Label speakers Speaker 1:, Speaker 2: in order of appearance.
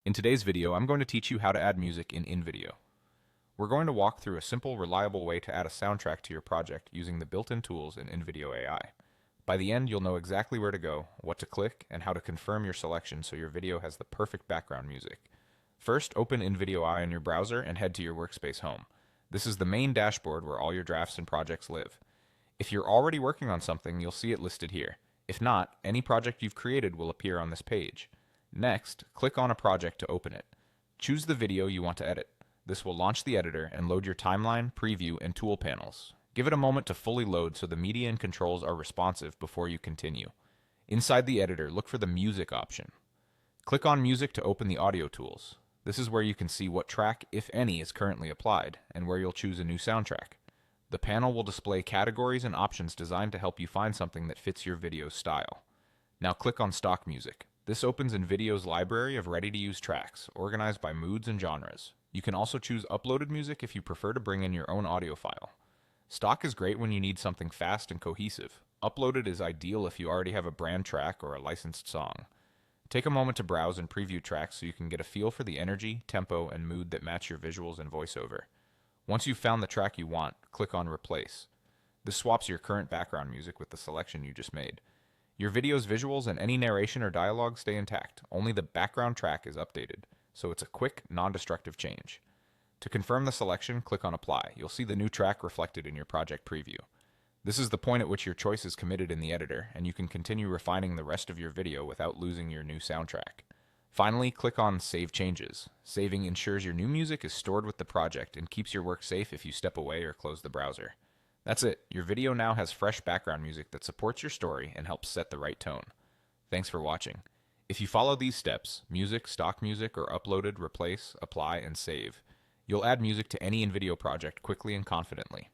Speaker 1: In today's video, I'm going to teach you how to add music in InVideo. We're going to walk through a simple, reliable way to add a soundtrack to your project using the built-in tools in InVideo AI. By the end, you'll know exactly where to go, what to click, and how to confirm your selection so your video has the perfect background music. First, open InVideo AI in your browser and head to your workspace home. This is the main dashboard where all your drafts and projects live. If you're already working on something, you'll see it listed here. If not, any project you've created will appear on this page. Next, click on a project to open it. Choose the video you want to edit. This will launch the editor and load your timeline, preview, and tool panels. Give it a moment to fully load so the media and controls are responsive before you continue. Inside the editor, look for the Music option. Click on Music to open the audio tools. This is where you can see what track, if any, is currently applied, and where you'll choose a new soundtrack. The panel will display categories and options designed to help you find something that fits your video's style. Now click on Stock Music. This opens InVideo's library of ready-to-use tracks, organized by moods and genres. You can also choose uploaded music if you prefer to bring in your own audio file. Stock is great when you need something fast and cohesive. Uploaded is ideal if you already have a brand track or a licensed song. Take a moment to browse and preview tracks so you can get a feel for the energy, tempo, and mood that match your visuals and voiceover. Once you've found the track you want, click on Replace. This swaps your current background music with the selection you just made. Your video's visuals and any narration or dialogue stay intact, only the background track is updated, so it's a quick, non-destructive change. To confirm the selection, click on Apply. You'll see the new track reflected in your project preview. This is the point at which your choice is committed in the editor, and you can continue refining the rest of your video without losing your new soundtrack. Finally, click on Save Changes. Saving ensures your new music is stored with the project and keeps your work safe if you step away or close the browser. That's it. Your video now has fresh background music that supports your story and helps set the right tone. Thanks for watching. If you follow these steps, music, stock music, or uploaded, replace, apply, and save, you'll add music to any InVideo project quickly and confidently.